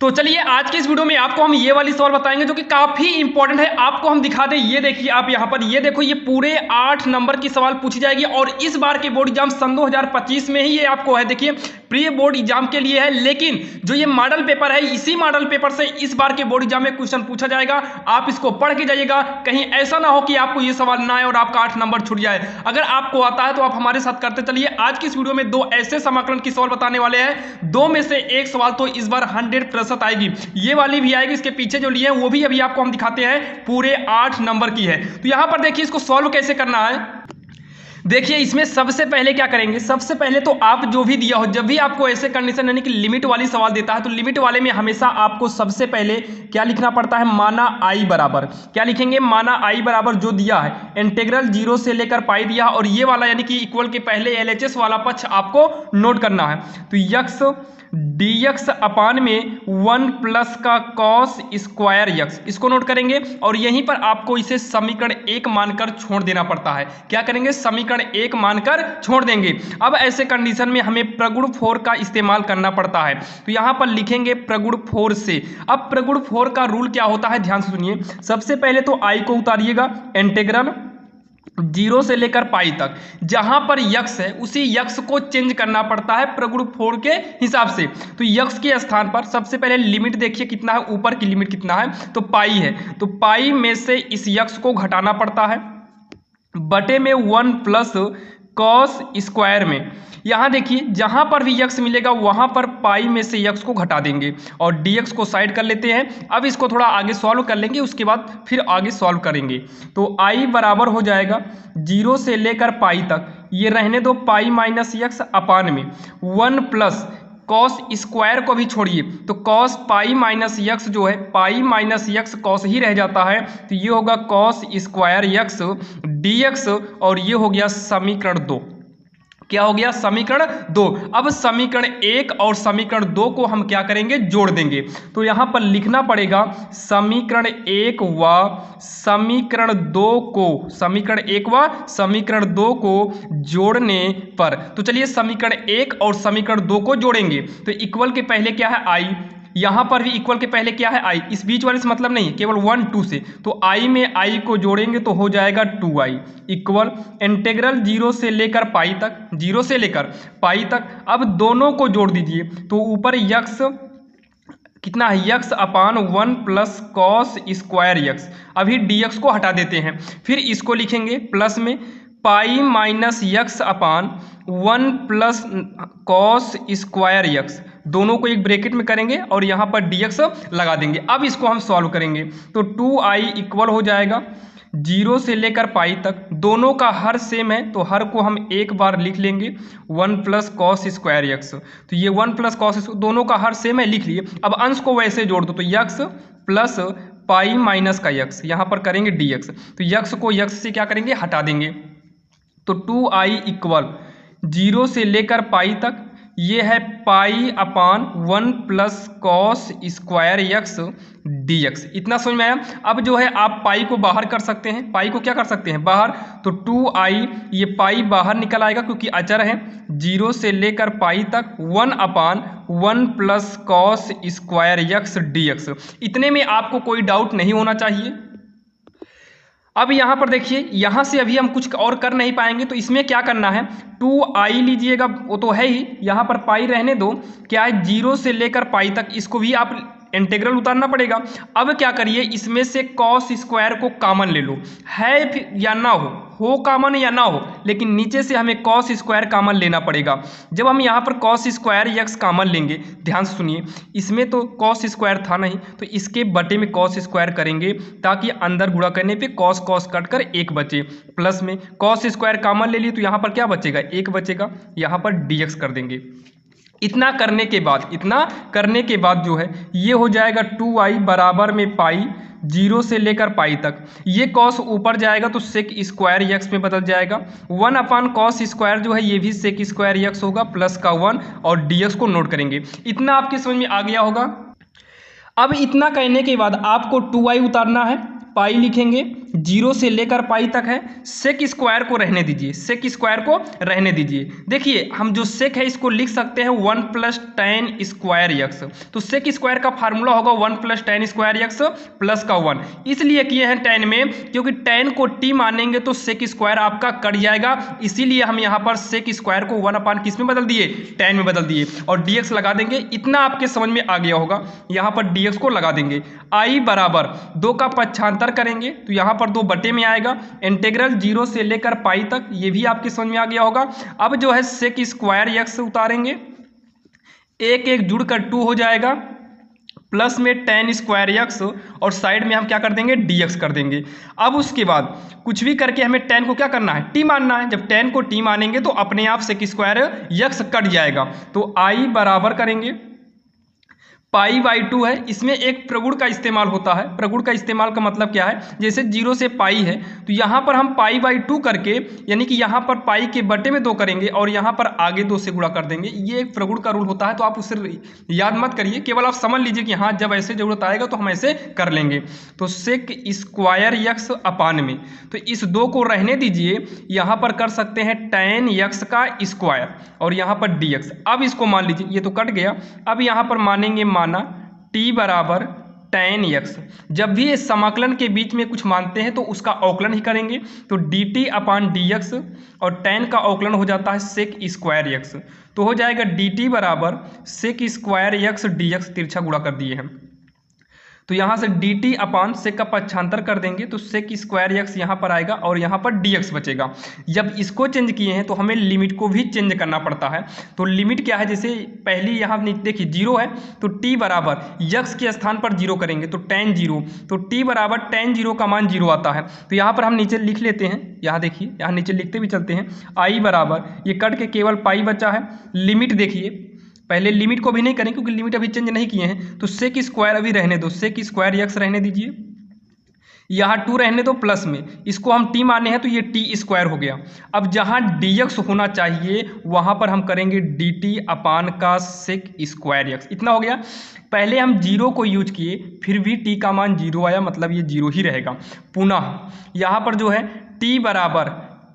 तो चलिए आज के इस वीडियो में आपको हम ये वाली सवाल बताएंगे जो कि काफी इंपॉर्टेंट है। आपको हम दिखा दें, ये देखिए आप यहाँ पर ये देखो, ये पूरे 8 नंबर की सवाल पूछी जाएगी और इस बार के बोर्ड एग्जाम सन 2025 में ही ये आपको है। देखिए प्री बोर्ड एग्जाम के लिए है, लेकिन जो ये मॉडल पेपर है इसी मॉडल पेपर से इस बार के बोर्ड एग्जाम में क्वेश्चन पूछा जाएगा। आप इसको पढ़ के जाइएगा, कहीं ऐसा ना हो कि आपको ये सवाल ना आए और आपका 8 नंबर छूट जाए। अगर आपको आता है तो आप हमारे साथ करते चलिए। आज की इस वीडियो में 2 ऐसे समाकलन की सवाल बताने वाले हैं, 2 में से एक सवाल तो इस बार 100% आएगी, ये वाली भी आएगी। इसके पीछे जो लिए हैं वो भी अभी आपको हम दिखाते हैं, पूरे 8 नंबर की है। तो यहां पर देखिए इसको सॉल्व कैसे करना है। देखिए इसमें सबसे पहले क्या करेंगे, सबसे पहले तो आप जो भी दिया हो, जब भी आपको ऐसे कंडीशन यानी कि लिमिट वाली सवाल देता है तो लिमिट वाले में हमेशा आपको सबसे पहले क्या लिखना पड़ता है, माना आई बराबर, क्या लिखेंगे, माना आई बराबर जो दिया है इंटीग्रल 0 से लेकर पाई दिया, और ये वाला यानी कि इक्वल के पहले LHS वाला पक्ष आपको नोट करना है। तो यक्स dx अपान में 1 प्लस का कॉस स्क्वायर यक्स, इसको नोट करेंगे और यहीं पर आपको इसे समीकरण 1 मानकर छोड़ देना पड़ता है। क्या करेंगे, समीकरण 1 मानकर छोड़ देंगे। अब ऐसे कंडीशन में हमें प्रगुण 4 का इस्तेमाल करना पड़ता है, तो यहां पर लिखेंगे प्रगुण 4 से। अब प्रगुण 4 का रूल क्या होता है, ध्यान से सुनिए। सबसे पहले तो आई को उतारिएगा, इंटीग्रल 0 से लेकर पाई तक, जहां पर यक्स है उसी यक्स को चेंज करना पड़ता है प्रगुण 4 के हिसाब से। तो यक्स के स्थान पर सबसे पहले लिमिट देखिए कितना है, ऊपर की लिमिट कितना है, तो पाई है, तो पाई में से इस यक्स को घटाना पड़ता है बटे में 1 प्लस कॉस स्क्वायर में। यहां देखिए जहां पर भी यक्स मिलेगा वहां पर पाई में से यक्स को घटा देंगे और dx को साइड कर लेते हैं। अब इसको थोड़ा आगे सॉल्व कर लेंगे, उसके बाद फिर आगे सॉल्व करेंगे। तो i बराबर हो जाएगा 0 से लेकर पाई तक, ये रहने दो पाई माइनस यक्स अपान में 1 प्लस कॉस स्क्वायर को भी छोड़िए, तो कॉस पाई माइनस यक्स जो है, पाई माइनस यक्स कॉस ही रह जाता है, तो ये होगा कॉस स्क्वायर यक्स dx, और ये हो गया समीकरण 2। क्या हो गया, समीकरण 2। अब समीकरण 1 और समीकरण 2 को हम क्या करेंगे, जोड़ देंगे। तो यहां पर लिखना पड़ेगा समीकरण 1 व समीकरण 2 को, समीकरण 1 व समीकरण 2 को जोड़ने पर, तो चलिए समीकरण 1 और समीकरण 2 को जोड़ेंगे। तो इक्वल के पहले क्या है, आई, यहां पर भी इक्वल के पहले क्या है, आई, इस बीच वाले से मतलब नहीं है, केवल 1 2 से, तो आई में आई को जोड़ेंगे तो हो जाएगा 2i इक्वल इंटीग्रल 0 से लेकर पाई तक, 0 से लेकर पाई तक। अब दोनों को जोड़ दीजिए, तो ऊपर यक्स कितना है, यक्स अपान 1 प्लस कॉस स्क्वायर यक्स, अभी dx को हटा देते हैं, फिर इसको लिखेंगे प्लस में पाई माइनस यक्स अपान 1 प्लस कॉस स्क्वायर यक्स, दोनों को एक ब्रैकेट में करेंगे और यहाँ पर dx लगा देंगे। अब इसको हम सॉल्व करेंगे तो 2i इक्वल हो जाएगा 0 से लेकर पाई तक, दोनों का हर सेम है तो हर को हम एक बार लिख लेंगे 1 प्लस कॉस स्क्वायर यक्स, तो ये 1 प्लस कॉस, दोनों का हर सेम है, लिख लिए। अब अंश को वैसे जोड़ दो, तो यक्स प्लस पाई माइनस का यक्स, यहाँ पर करेंगे dx, तो यक्स को यक्स से क्या करेंगे, हटा देंगे। तो 2i इक्वल 0 से लेकर पाई तक, ये है पाई अपान 1 plus cos square x dx, इतना समझ में आया। अब जो है आप पाई को बाहर कर सकते हैं, पाई को क्या कर सकते हैं, बाहर, तो 2i, ये पाई बाहर निकल आएगा क्योंकि अचर है, 0 से लेकर पाई तक 1 अपान 1 plus cos square x dx। इतने में आपको कोई डाउट नहीं होना चाहिए। अब यहाँ पर देखिए, यहाँ से अभी हम कुछ और कर नहीं पाएंगे, तो इसमें क्या करना है, 2i लीजिएगा, वो तो है ही, यहाँ पर पाई रहने दो, क्या है 0 से लेकर पाई तक, इसको भी आप इंटीग्रल उतारना पड़ेगा। अब क्या करिए, इसमें से कॉस स्क्वायर को कॉमन ले लो, है या ना हो कॉमन या ना हो, लेकिन नीचे से हमें कॉस स्क्वायर कॉमन लेना पड़ेगा। जब हम यहाँ पर कॉस स्क्वायर यक्स कॉमन लेंगे, ध्यान से सुनिए, इसमें तो कॉस स्क्वायर था नहीं, तो इसके बटे में कॉस स्क्वायर करेंगे ताकि अंदर गुणा करने पे कॉस कॉस कट कर 1 बचे, प्लस में कॉस स्क्वायर कॉमन ले लिए तो यहाँ पर क्या बचेगा, 1 बचेगा, यहाँ पर dx कर देंगे। इतना करने के बाद जो है ये हो जाएगा 2i बराबर में पाई 0 से लेकर पाई तक, ये कॉस ऊपर जाएगा तो सेक स्क्वायर यक्स में बदल जाएगा, 1 अपान कॉस स्क्वायर जो है ये भी सेक स्क्वायर यक्स होगा, प्लस का 1, और dx को नोट करेंगे। इतना आपके समझ में आ गया होगा। अब इतना कहने के बाद आपको 2i उतारना है, पाई लिखेंगे जीरो से लेकर पाई तक है, सेक स्क्वायर को रहने दीजिए, सेक स्क्वायर को रहने दीजिए। देखिए हम जो सेक है इसको लिख सकते हैं 1 + tan स्क्वायर यक्स, तो सेक स्क्वायर का फार्मूला होगा 1 + tan स्क्वायर यक्स प्लस का 1, इसलिए किए हैं tan में, क्योंकि tan को t मानेंगे तो सेक स्क्वायर आपका कट जाएगा, इसीलिए हम यहाँ पर सेक स्क्वायर को 1 किस में बदल दिए, tan में बदल दिए और dx लगा देंगे। इतना आपके समझ में आ गया होगा, यहाँ पर dx को लगा देंगे। i बराबर 2 का पक्षांतर करेंगे तो यहाँ पर 2 बटे में आएगा, इंटीग्रल 0 से लेकर पाई तक, ये भी आपके समझ में आ गया होगा। अब जो है सेक स्क्वायर यक्स उतारेंगे, एक एक जुड़कर 2 हो जाएगा, प्लस में tan स्क्वायर यक्स और साइड में हम क्या कर देंगे, dx कर देंगे। अब उसके बाद कुछ भी करके हमें tan को क्या करना है, t मानना है। जब tan को t मानेंगे तो अपने आप सेक स्क्वायर यक्स कट जाएगा, तो i बराबर करेंगे π/2 है। इसमें एक प्रगुण का इस्तेमाल होता है, प्रगुण का इस्तेमाल का मतलब क्या है, जैसे 0 से पाई है तो यहाँ पर हम π/2 करके, यानी कि यहाँ पर पाई के बटे में 2 करेंगे और यहाँ पर आगे 2 से गुणा कर देंगे। ये एक प्रगुण का रूल होता है, तो आप उसे याद मत करिए, केवल आप समझ लीजिए कि हाँ जब ऐसे जरूरत आएगा तो हम ऐसे कर लेंगे। तो सेक स्क्वायर यक्स अपान में, तो इस 2 को रहने दीजिए, यहाँ पर कर सकते हैं tan यक्स का स्क्वायर और यहाँ पर dx। अब इसको मान लीजिए, ये तो कट गया, अब यहाँ पर मानेंगे माना t बराबर tan यक्स। जब भी इस समाकलन के बीच में कुछ मानते हैं तो उसका अवकलन ही करेंगे, तो dt/dx और tan का अवकलन हो जाता है सेक स्क्वायर यक्स, तो हो जाएगा dt बराबर सेक स्क्वायर यक्स dx, तिरछा गुणा कर दिए हैं तो यहाँ से dt अपान सेक का पक्षांतर कर देंगे तो सेक स्क्वायर यक्स यहाँ पर आएगा और यहाँ पर dx बचेगा। जब इसको चेंज किए हैं तो हमें लिमिट को भी चेंज करना पड़ता है, तो लिमिट क्या है, जैसे पहली यहाँ देखिए 0 है तो t बराबर यक्स के स्थान पर 0 करेंगे तो tan 0, तो t बराबर tan 0 का मान 0 आता है। तो यहाँ पर हम नीचे लिख लेते हैं, यहाँ देखिए यहाँ नीचे लिखते भी चलते हैं, i बराबर ये कट के केवल पाई बचा है। लिमिट देखिए, पहले लिमिट को भी नहीं करें क्योंकि लिमिट अभी चेंज नहीं किए हैं, तो सेक स्क्वायर अभी रहने दो, सेक स्क्वायर यक्स रहने दीजिए, यहाँ 2 रहने दो प्लस में, इसको हम t माने हैं तो ये t स्क्वायर हो गया। अब जहाँ dx होना चाहिए वहाँ पर हम करेंगे dt अपान का सेक स्क्वायर यक्स, इतना हो गया। पहले हम 0 को यूज किए फिर भी t का मान 0 आया, मतलब ये 0 ही रहेगा। पुनः यहाँ पर जो है t बराबर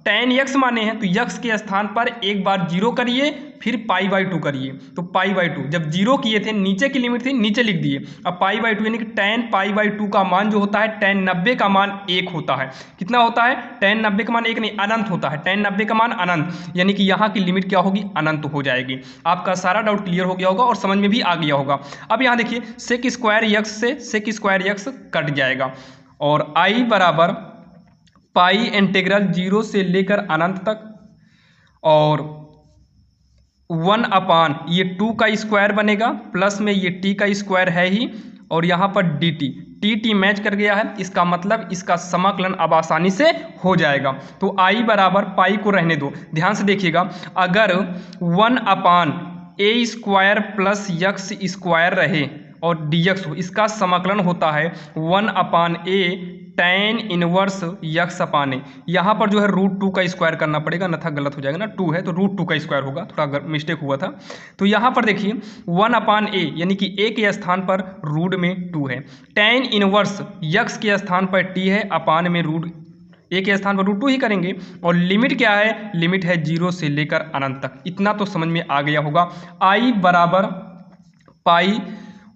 tan यक्स माने हैं तो यक्स के स्थान पर एक बार 0 करिए फिर π/2 करिए, तो π/2 जब 0 किए थे नीचे की लिमिट थी नीचे लिख दिए, अब π/2 यानी कि tan π/2 का मान जो होता है tan 90 का मान 1 होता है। कितना होता है, tan 90 का मान 1 नहीं अनंत होता है, tan 90 का मान अनंत, यानी कि यहाँ की लिमिट क्या होगी, अनंत हो जाएगी। आपका सारा डाउट क्लियर हो गया होगा और समझ में भी आ गया होगा। अब यहाँ देखिए सेक स्क्वायर यक्स से सेक स्क्वायर यक्स कट जाएगा और i बराबर पाई इंटीग्रल 0 से लेकर अनंत तक और 1 अपान ये 2 का स्क्वायर बनेगा, प्लस में ये t का स्क्वायर है ही और यहाँ पर dt मैच कर गया है, इसका मतलब इसका समाकलन अब आसानी से हो जाएगा। तो i बराबर पाई को रहने दो, ध्यान से देखिएगा, अगर 1 अपान a square plus x square रहे और dx हो, इसका समाकलन होता है 1 अपान a tan इनवर्स यक्स अपान ए। यहाँ पर जो है √2 का स्क्वायर करना पड़ेगा, अन्यथा गलत हो जाएगा ना, 2 है तो √2 का स्क्वायर होगा, थोड़ा मिस्टेक हुआ था। तो यहाँ पर देखिए 1 अपान ए यानी कि a के स्थान पर रूट में 2 है, tan इनवर्स यक्स के स्थान पर t है, अपान में रूट a के स्थान पर √2 ही करेंगे और लिमिट क्या है, लिमिट है 0 से लेकर अनंत तक। इतना तो समझ में आ गया होगा। i बराबर पाई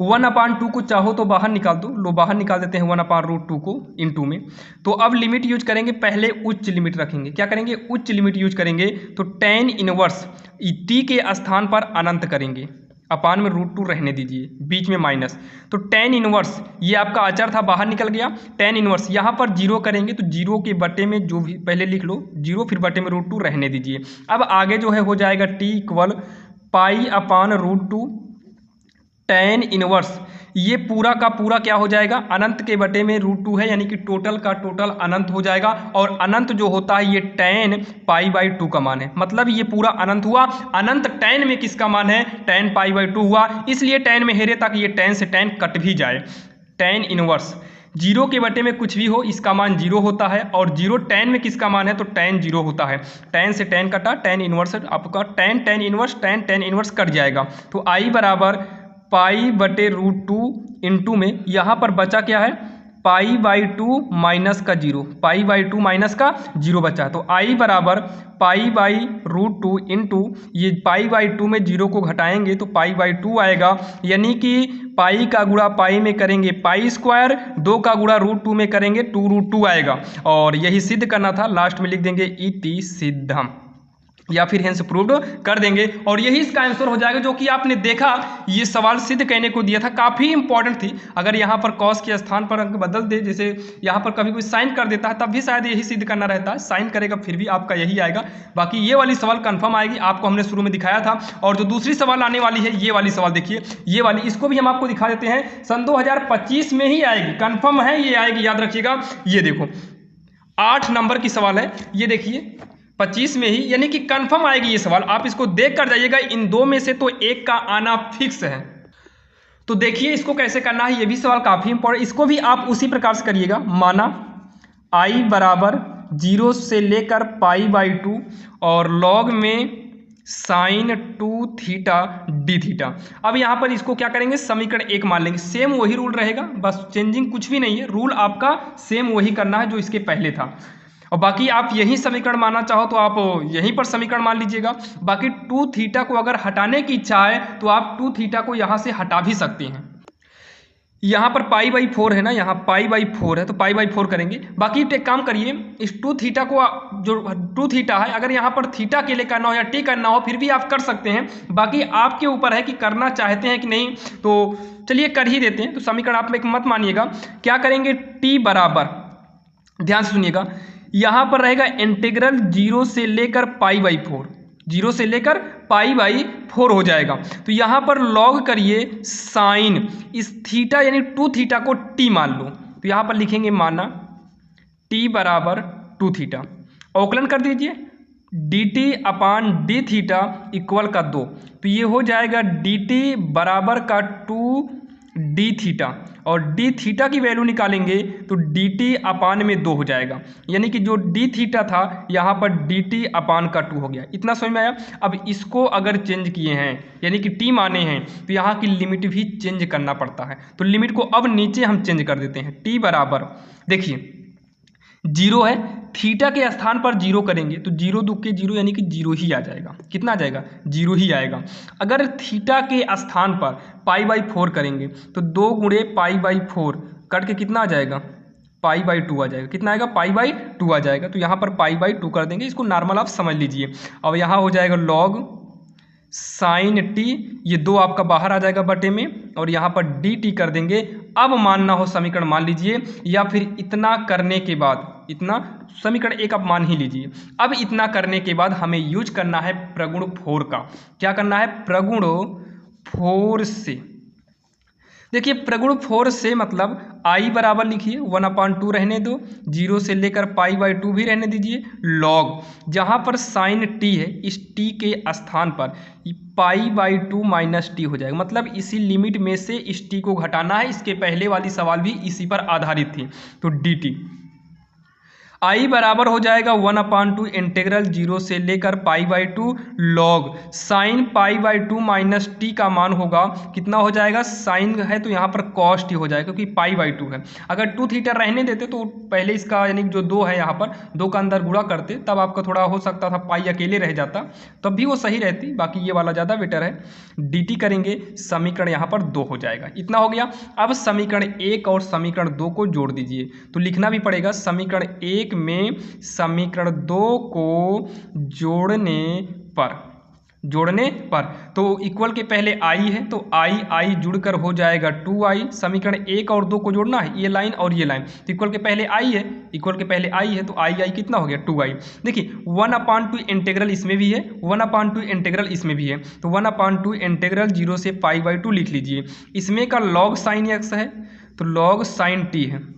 1/2 को चाहो तो बाहर निकाल दो, लो बाहर निकाल देते हैं 1/√2 को इनटू में। तो अब लिमिट यूज करेंगे, पहले उच्च लिमिट रखेंगे, क्या करेंगे, उच्च लिमिट यूज करेंगे, तो tan इनवर्स t के स्थान पर अनंत करेंगे, अपान में √2 रहने दीजिए, बीच में माइनस, तो tan इनवर्स ये आपका अचर था बाहर निकल गया, tan इनवर्स यहाँ पर 0 करेंगे तो 0 के बटे में जो भी पहले लिख लो 0 फिर बटे में √2 रहने दीजिए। अब आगे जो है हो जाएगा t इक्वल π/√2 tan इनवर्स, ये पूरा का पूरा क्या हो जाएगा, अनंत के बटे में √2 है, यानी कि टोटल का टोटल अनंत हो जाएगा और अनंत जो होता है ये tan π/2 का मान है, मतलब ये पूरा अनंत हुआ। अनंत tan में किसका मान है, tan π/2 हुआ, इसलिए tan में हेरे ताकि ये tan से tan कट भी जाए। tan इनवर्स 0 के बटे में कुछ भी हो इसका मान 0 होता है और 0 tan में किसका मान है, तो tan 0 होता है, tan से tan कटा, tan इनवर्स आपका tan inverse tan inverse cut जाएगा। तो i बराबर π/√2 इंटू में यहाँ पर बचा क्या है पाई बाई टू माइनस का 0, पाई बाई टू माइनस का 0 बचा। तो आई बराबर pi by root two into ये पाई बाई टू में 0 को घटाएंगे तो पाई बाई टू आएगा, यानी कि पाई का गुणा पाई में करेंगे पाई स्क्वायर, 2 का गुणा रूट टू में करेंगे 2 रूट 2 आएगा। और यही सिद्ध करना था, लास्ट में लिख देंगे इति सिद्धम या फिर हेंस प्रूव्ड कर देंगे और यही इसका आंसर हो जाएगा। जो कि आपने देखा ये सवाल सिद्ध कहने को दिया था, काफ़ी इंपॉर्टेंट थी। अगर यहाँ पर कॉस के स्थान पर अंक बदल दे, जैसे यहाँ पर कभी कोई साइन कर देता है तब भी शायद यही सिद्ध करना रहता है, साइन करेगा फिर भी आपका यही आएगा। बाकी ये वाली सवाल कंफर्म आएगी, आपको हमने शुरू में दिखाया था। और जो दूसरी सवाल आने वाली है ये वाली सवाल देखिए, ये वाली, इसको भी हम आपको दिखा देते हैं। सन 2025 में ही आएगी, कंफर्म है ये आएगी, याद रखिएगा। ये देखो 8 नंबर की सवाल है, ये देखिए 25 में ही, यानी कि कंफर्म आएगी ये सवाल। आप इसको देख कर जाइएगा, इन दो में से तो एक का आना फिक्स है। तो देखिए इसको कैसे करना है, ये भी सवाल काफ़ी इंपॉर्टेंट। इसको भी आप उसी प्रकार से करिएगा। माना आई बराबर 0 से लेकर पाई बाई टू और लॉग में साइन 2 थीटा डी थीटा। अब यहाँ पर इसको क्या करेंगे, समीकरण 1 मान लेंगे। सेम वही रूल रहेगा, बस चेंजिंग कुछ भी नहीं है, रूल आपका सेम वही करना है जो इसके पहले था। और बाकी आप यही समीकरण मानना चाहो तो आप यहीं पर समीकरण मान लीजिएगा। बाकी 2 थीटा को अगर हटाने की इच्छा है तो आप 2 थीटा को यहाँ से हटा भी सकते हैं। यहाँ पर पाई बाई 4 है ना, यहाँ पाई बाई 4 है तो पाई बाई 4 करेंगे। बाकी एक काम करिए, इस 2 थीटा को, जो 2 थीटा है, अगर यहाँ पर थीटा के लिए करना हो या टी करना हो फिर भी आप कर सकते हैं। बाकी आपके ऊपर है कि करना चाहते हैं कि नहीं, तो चलिए कर ही देते हैं। तो समीकरण आप एक मत मानिएगा, क्या करेंगे, टी बराबर, ध्यान से सुनिएगा, यहाँ पर रहेगा इंटीग्रल 0 से लेकर पाई बाई 4, 0 से लेकर पाई बाई 4 हो जाएगा। तो यहाँ पर लॉग करिए साइन इस थीटा यानी 2 थीटा को टी मान लो। तो यहाँ पर लिखेंगे माना टी बराबर 2 थीटा, अवकलन कर दीजिए D T upon D theta equal का 2। तो ये हो जाएगा डी टी बराबर का 2 डी थीटा और डी थीटा की वैल्यू निकालेंगे तो डी टी अपान में 2 हो जाएगा, यानी कि जो डी थीटा था यहाँ पर डी टी अपान का 2 हो गया। इतना समझ में आया। अब इसको अगर चेंज किए हैं यानी कि टी माने हैं तो यहाँ की लिमिट भी चेंज करना पड़ता है। तो लिमिट को अब नीचे हम चेंज कर देते हैं। टी बराबर देखिए 0 है, थीटा के स्थान पर 0 करेंगे तो 0 2 के 0 यानी कि 0 ही आ जाएगा। कितना आ जाएगा, 0 ही आएगा। अगर थीटा के स्थान पर पाई बाई 4 करेंगे तो 2 गुणे पाई बाई 4 कट के कितना आ जाएगा, पाई बाई 2 आ जाएगा। कितना आएगा, पाई बाई 2 आ जाएगा। तो यहाँ पर पाई बाई 2 कर देंगे, इसको नॉर्मल आप समझ लीजिए। अब यहाँ हो जाएगा लॉग साइन टी, ये 2 आपका बाहर आ जाएगा बटे में और यहाँ पर डी टी कर देंगे। अब मानना हो समीकरण मान लीजिए, या फिर इतना करने के बाद, इतना समीकरण 1 आप मान ही लीजिए। अब इतना करने के बाद हमें यूज करना है प्रगुण 4 का। क्या करना है, प्रगुण 4 से। देखिए प्रगुण 4 से मतलब आई बराबर लिखिए 1/2 रहने दो, 0 से लेकर पाई बाई 2 भी रहने दीजिए, लॉग जहाँ पर साइन टी है इस टी के स्थान पर पाई बाई 2 माइनस टी हो जाएगा। मतलब इसी लिमिट में से इस टी को घटाना है। इसके पहले वाली सवाल भी इसी पर आधारित थी। तो डी टी आई बराबर हो जाएगा 1/2 इंटीग्रल 0 से लेकर pi by 2 log sine pi by 2 minus T का मान होगा कितना हो जाएगा, साइन है तो यहाँ पर कॉस टी हो जाएगा क्योंकि पाई बाई 2 है। अगर 2 थीटा रहने देते तो पहले इसका यानी जो 2 है यहाँ पर 2 का अंदर गुणा करते तब आपका थोड़ा हो सकता था पाई अकेले रह जाता, तब भी वो सही रहती। बाकी ये वाला ज़्यादा बेटर है। डी टी करेंगे, समीकरण यहाँ पर 2 हो जाएगा। इतना हो गया। अब समीकरण 1 और समीकरण 2 को जोड़ दीजिए। तो लिखना भी पड़ेगा समीकरण 1 में समीकरण 2 को जोड़ने पर तो इक्वल के पहले आई है तो आई जुड़कर हो जाएगा 2i। समीकरण 1 और 2 को जोड़ना है, ये लाइन और ये लाइन, तो इक्वल के पहले आई है, इक्वल के पहले आई है तो आई कितना हो गया 2i। देखिए 1/2 इंटीग्रल इसमें भी है, 1/2 इंटीग्रल इसमें भी है, तो 1/2 इंटीग्रल 0 से पाई बाई 2 लिख लीजिए। इसमें का लॉग साइन एक्स है तो लॉग साइन टी है,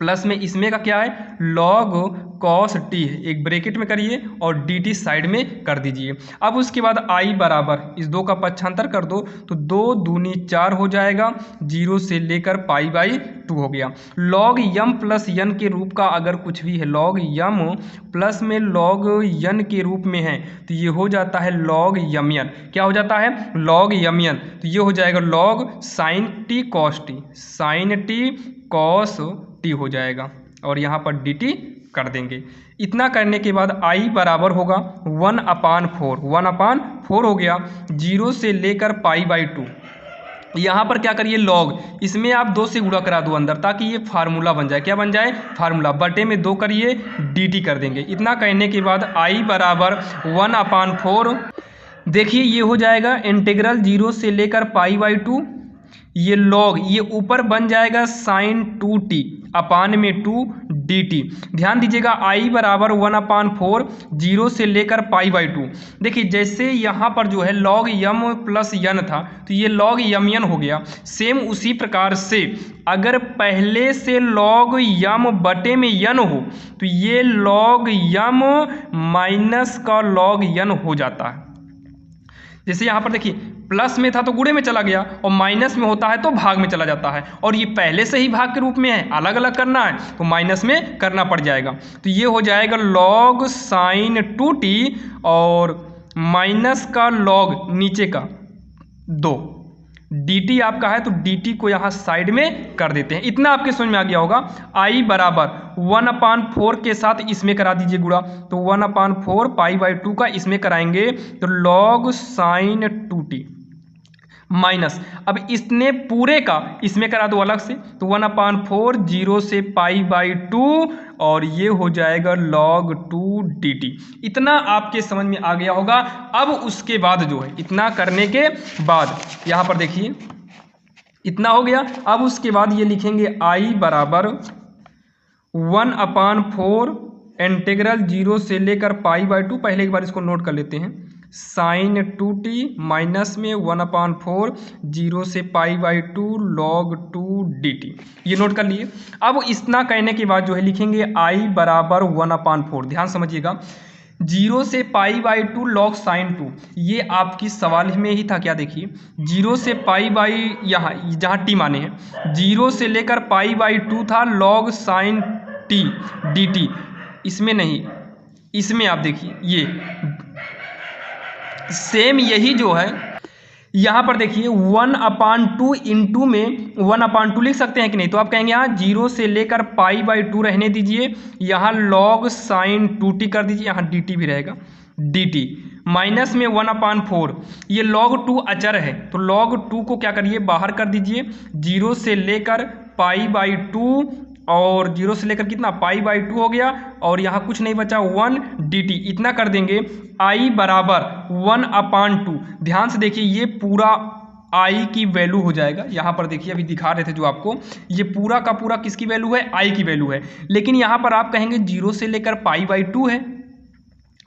प्लस में इसमें का क्या है, लॉग कॉस टी है, एक ब्रैकेट में करिए और डी टी साइड में कर दीजिए। अब उसके बाद आई बराबर इस 2 का पक्षांतर कर दो तो 2 दूनी 4 हो जाएगा, 0 से लेकर पाई बाई 2 हो गया। लॉग यम प्लस यन के रूप का अगर कुछ भी है, लॉग यम प्लस में लॉग यन के रूप में है तो ये हो जाता है लॉग यमयन। क्या हो जाता है, लॉग यमयन। तो ये हो जाएगा log sine t cos t, sine t cos t हो जाएगा और यहाँ पर डी टी कर देंगे। इतना करने के बाद आई बराबर होगा 1/4, 1/4 हो गया, 0 से लेकर π/2। यहाँ पर क्या करिए लॉग, इसमें आप 2 से गुणा करा दो अंदर, ताकि ये फार्मूला बन जाए। क्या बन जाए? फार्मूला। बटे में 2 करिए, dt कर देंगे। इतना कहने के बाद i बराबर 1/4, देखिए ये हो जाएगा इंटीग्रल 0 से लेकर π/2, ये लॉग, ये ऊपर बन जाएगा sin 2t अपान में 2 dt। ध्यान दीजिएगा i बराबर 1/4, 0 से लेकर π/2। देखिए जैसे यहाँ पर जो है log m प्लस n था, तो ये log mn हो गया। सेम उसी प्रकार से अगर पहले से log m बटे में n हो, तो ये log m माइनस का log n हो जाता है। जैसे यहाँ पर देखिए प्लस में था तो गुणे में चला गया, और माइनस में होता है तो भाग में चला जाता है, और ये पहले से ही भाग के रूप में है, अलग अलग करना है तो माइनस में करना पड़ जाएगा। तो ये हो जाएगा log sin 2t और माइनस का log नीचे का 2 dt आपका है, तो dt को यहाँ साइड में कर देते हैं। इतना आपके समझ में आ गया होगा। i बराबर 1/4 के साथ इसमें करा दीजिए गुणा, तो 1/4 π/2 का इसमें कराएंगे तो log sin 2t माइनस, अब इसने पूरे का इसमें करा दो अलग से, तो 1/4 0 से π/2 और ये हो जाएगा log 2 dt। इतना आपके समझ में आ गया होगा। अब उसके बाद जो है, इतना करने के बाद यहाँ पर देखिए इतना हो गया। अब उसके बाद ये लिखेंगे i बराबर 1/4 इंटीग्रल 0 से लेकर π/2, पहले एक बार इसको नोट कर लेते हैं, sin 2t माइनस में 1/4 0 से π/2 log 2 dt, ये नोट कर लिए। अब इतना कहने के बाद जो है लिखेंगे i बराबर 1/4, ध्यान समझिएगा, 0 से π/2 log sin 2, ये आपकी सवाल में ही था। क्या देखिए 0 से यहाँ जहाँ t माने हैं, 0 से लेकर π/2 था log sin t dt, इसमें नहीं, इसमें आप देखिए ये सेम यही जो है यहाँ पर देखिए 1/2 इंटू में 1/2 लिख सकते हैं कि नहीं, तो आप कहेंगे यहाँ 0 से लेकर π/2 रहने दीजिए, यहाँ log sin 2t कर दीजिए, यहाँ dt भी रहेगा dt माइनस में 1/4, ये log 2 अचर है, तो log 2 को क्या करिए बाहर कर दीजिए, 0 से लेकर π/2 और 0 से लेकर कितना π/2 हो गया, और यहाँ कुछ नहीं बचा 1 dt। इतना कर देंगे i बराबर 1/2। ध्यान से देखिए ये पूरा i की वैल्यू हो जाएगा। यहाँ पर देखिए अभी दिखा रहे थे जो आपको, ये पूरा का पूरा किसकी वैल्यू है? i की वैल्यू है। लेकिन यहाँ पर आप कहेंगे 0 से लेकर π/2 है,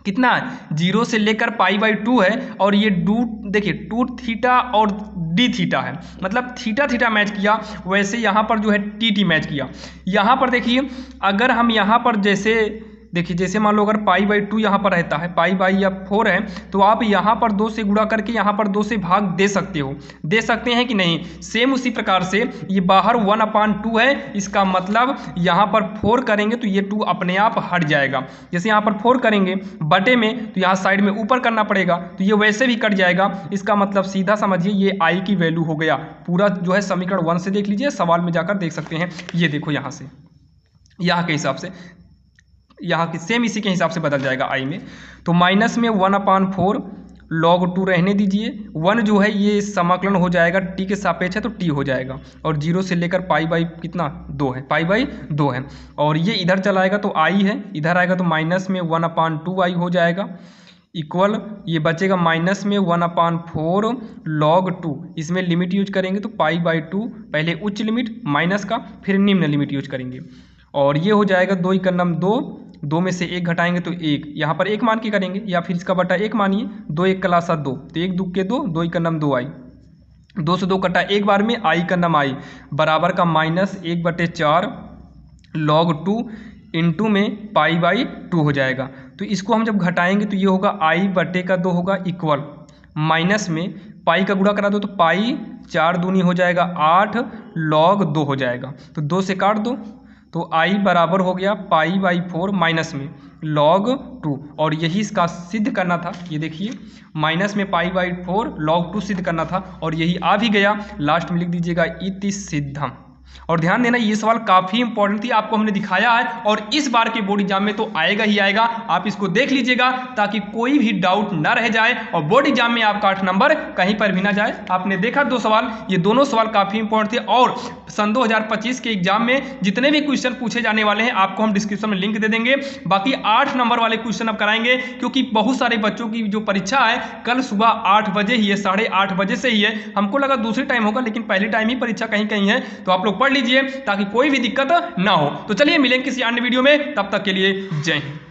कितना है 0 से लेकर π/2 है, और ये देखिए 2 थीटा और d थीटा है, मतलब थीटा थीटा मैच किया, वैसे यहाँ पर जो है tt मैच किया। यहाँ पर देखिए अगर हम यहाँ पर जैसे देखिए, जैसे मान लो अगर π/2 यहाँ पर रहता है, π/4 है, तो आप यहाँ पर 2 से गुणा करके यहाँ पर 2 से भाग दे सकते हो, दे सकते हैं कि नहीं। सेम उसी प्रकार से ये बाहर 1/2 है, इसका मतलब यहाँ पर 4 करेंगे तो ये 2 अपने आप हट जाएगा। जैसे यहाँ पर 4 करेंगे बटे में, तो यहाँ साइड में ऊपर करना पड़ेगा, तो ये वैसे भी कट जाएगा। इसका मतलब सीधा समझिए ये i की वैल्यू हो गया। पूरा जो है समीकरण 1 से देख लीजिए, सवाल में जाकर देख सकते हैं। ये देखो यहाँ से, यहाँ के हिसाब से, यहाँ की सेम इसी के हिसाब से बदल जाएगा i में, तो माइनस में 1/4 log 2 रहने दीजिए, 1 जो है ये समाकलन हो जाएगा t के सापेक्ष है तो t हो जाएगा, और 0 से लेकर कितना 2 है, π/2 है, और ये इधर चला आएगा तो i है, इधर आएगा तो माइनस में 1/2i हो जाएगा, इक्वल ये बचेगा माइनस में 1/4 log 2, इसमें लिमिट यूज करेंगे तो π/2, पहले उच्च लिमिट माइनस का, फिर निम्न लिमिट यूज करेंगे, और ये हो जाएगा 2 × 2, 2 में से 1 घटाएंगे तो 1, यहाँ पर 1 मान के करेंगे, या फिर इसका बटा 1 मानिए, 2 1 × 7 2, तो 1 2 के 2, 2 × 2i, 2 से 2 कटा एक बार में, i का नाम i बराबर का -1/4 log 2 इंटू में π/2 हो जाएगा। तो इसको हम जब घटाएंगे तो ये होगा i/2 होगा, इक्वल माइनस में पाई का गुणा करा दो तो पाई 4 दूनी हो जाएगा 8 log 2 हो जाएगा, तो 2 से काट दो तो i बराबर हो गया π/4 माइनस में log 2, और यही इसका सिद्ध करना था। ये देखिए माइनस में π/4 log 2 सिद्ध करना था, और यही आ भी गया। लास्ट में लिख दीजिएगा इति सिद्धम। और ध्यान देना ये सवाल काफ़ी इंपॉर्टेंट थी, आपको हमने दिखाया है और इस बार के बोर्ड एग्जाम में तो आएगा ही आएगा। आप इसको देख लीजिएगा ताकि कोई भी डाउट ना रह जाए और बोर्ड एग्जाम में आपका 8 नंबर कहीं पर भी ना जाए। आपने देखा 2 सवाल, ये दोनों सवाल काफ़ी इंपॉर्टेंट थे और सन 2025 के एग्जाम में जितने भी क्वेश्चन पूछे जाने वाले हैं आपको हम डिस्क्रिप्शन में लिंक दे देंगे। बाकी 8 नंबर वाले क्वेश्चन अब कराएंगे क्योंकि बहुत सारे बच्चों की जो परीक्षा है कल सुबह 8 बजे ही है, 8:30 बजे से ही है। हमको लगा दूसरी टाइम होगा लेकिन पहली टाइम ही परीक्षा कहीं कहीं है, तो आप लोग पढ़ लीजिए ताकि कोई भी दिक्कत ना हो। तो चलिए मिलेंगे किसी अन्य वीडियो में, तब तक के लिए जय हिंद।